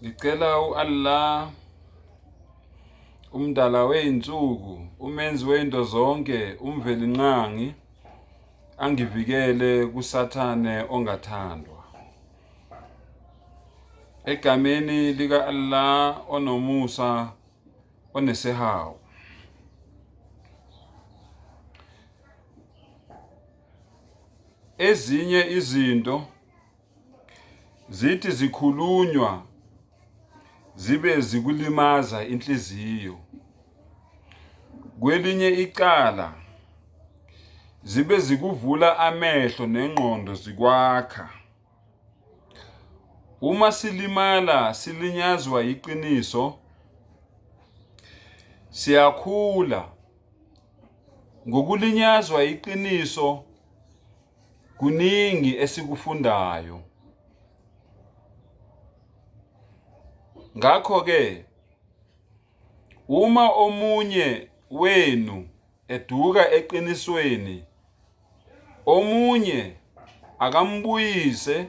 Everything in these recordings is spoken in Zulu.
Ngicela uAllah umdala weinsuku, umenzi weinto zonke, umvelinqangi angivikele kusathane ongathandwa. Egameni lika Allah onomusa onesihawu. Ezinye izinto zithi zikhulunywa zibe zikulimaza inhliziyo. Kwelinye icala zibe zikuvula amehlo nengqondo zikwakha. Uma silimala silinyazwa iqiniso, siyakhula. Ngokulinyazwa iqiniso kuningi esikufundayo. Ngakho ke uma omunye wenu eduka eqinisweni, omunye akambuyise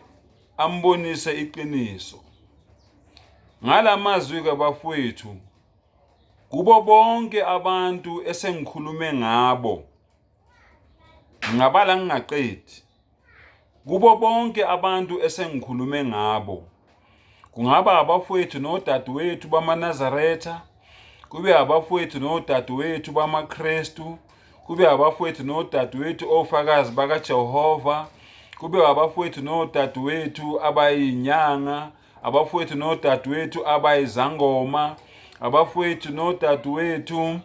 ambonise iqiniso. Ngalamazwi kabafowethu kubo bonke abantu esengikhulume ngabo, ngabala ngingaqedi. Kubo bonke abantu esengikhulume ngabo, kungaba abafowethu nodadewethu bamaNazaretha, kube abafowethu nodadewethu bamaKristu, kube abafowethu nodadewethu ofakazi bakaJehova, kube abafowethu nodadewethu abayinyanga, abafowethu nodadewethu abayizangoma, abafowethu nodadewethu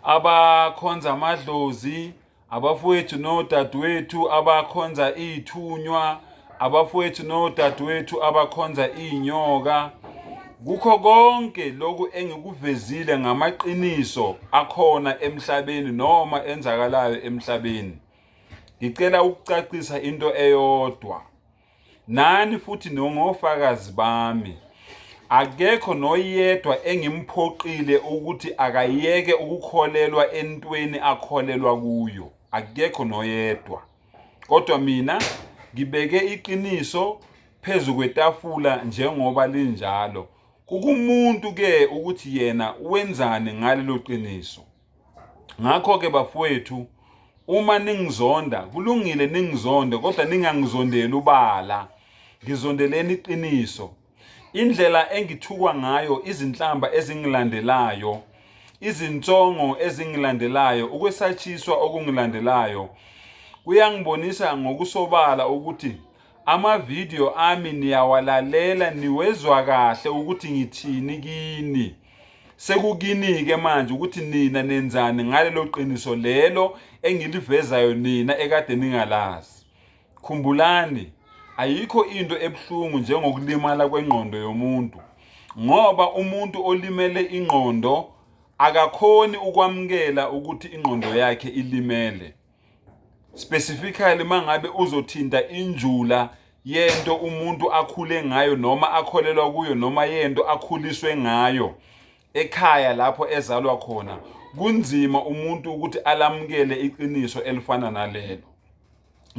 abakhonza amadlozi, abafowethu nodadewethu abakhonza ithunywa, abafowethu nodadewethu abakhonza inyoka. Kukho konke lokhu engikuvezile ngamaqiniso akhona emhlabeni noma enzakalayo emhlabeni. Ngicela ukucacisa into eyodwa. Nani futhi nongofakazi bami. Akekho noyedwa engimphoqile ukuthi akayeke ukukholelwa entweni akholelwa kuyo. Akekho noyedwa. Kodwa mina ngibeke iqiniso phezu kwetafula njengoba linjalo. Kukumuntu ke ukuthi yena wenzani ngalelo qiniso. Ngakho ke bafowethu, uma ningizonda kulungile ningizonde, kodwa ningangizondeli ubala. Ngizondeleni iqiniso. Indlela engithukwa ngayo, izinhlamba ezingilandelayo, izinsongo ezingilandelayo, ukwesatshiswa okungilandelayo, kuyangibonisa ngokusobala ukuthi ama-video ami niyawalalela, niwezwa kahle ukuthi ngithini kini. Sekukini-ke manje ukuthi nina nenzani ngalelo qiniso lelo engilivezayo nina ekade ningalazi. Khumbulani, ayikho into ebuhlungu njengokulimala kwengqondo yomuntu, ngoba umuntu olimele ingqondo akakhoni ukwamukela ukuthi ingqondo yakhe ilimele. Specifically mangabe uzothinta injula yento umuntu akhule ngayo noma akholelwa kuyo noma yento akhuliswe ngayo ekhaya lapho ezalwa khona, kunzima umuntu ukuthi alamukele iqiniso elifana nalelo.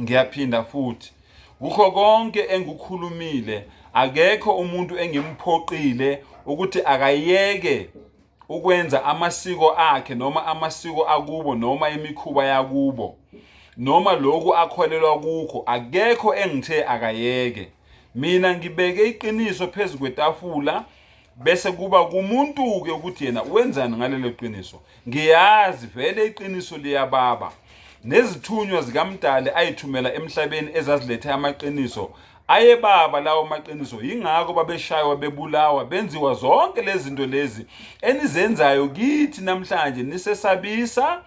Ngiyaphinda futhi, kukho konke engikukhulumile, akekho umuntu engimphoqile ukuthi akayeke ukwenza amasiko akhe noma amasiko akubo noma imikhuba yakubo noma lokhu akholelwa kukho. Akekho engithe akayeke. Mina ngibeke iqiniso phezu kwetafula, bese kuba kumuntu ke ukuthi yena wenzani ngalelo qiniso. Ngiyazi vele iqiniso liyababa. Nezithunywa zikaMdali ayithumela emhlabeni ezazilethe amaqiniso ayebaba lawo maqiniso. Yingakho babeshaywa, bebulawa, benziwa zonke lezi zinto lezi enizenzayo kithi namhlanje. Nisesabisa,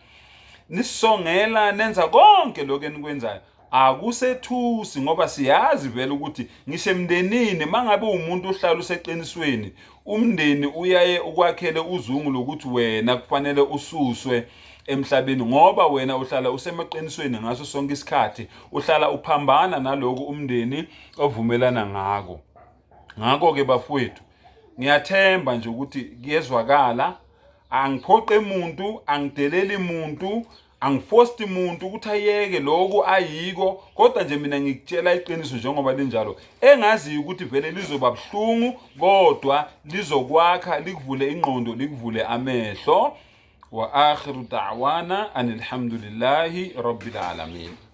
nisongela, nenza konke lokho enikwenzayo. Akusethusi ngoba siyazi vele ukuthi ngisho emndenini mangabe umuntu ohlala useqinisweni, umndeni uyaye ukwakhele uzungu lokuthi wena kufanele ususwe emhlabeni ngoba wena uhlala usemaqinisweni ngaso sonke isikhathi, uhlala uphambana naloko umndeni ovumelana ngako. Ngakho ke bafowethu, ngiyathemba nje ukuthi kuyezwakala. Angiphoqe umuntu, angideleli umuntu, angiforce umuntu ukuthi ayeke lokho ayiko, kodwa nje mina ngikutshela iqiniso njengoba linjalo, engaziyo ukuthi vele lizoba buhlungu kodwa lizokwakha, likuvule ingqondo, likuvule amehlo. Wa akhiru da'wana anil hamdulillahi rabbil alamin.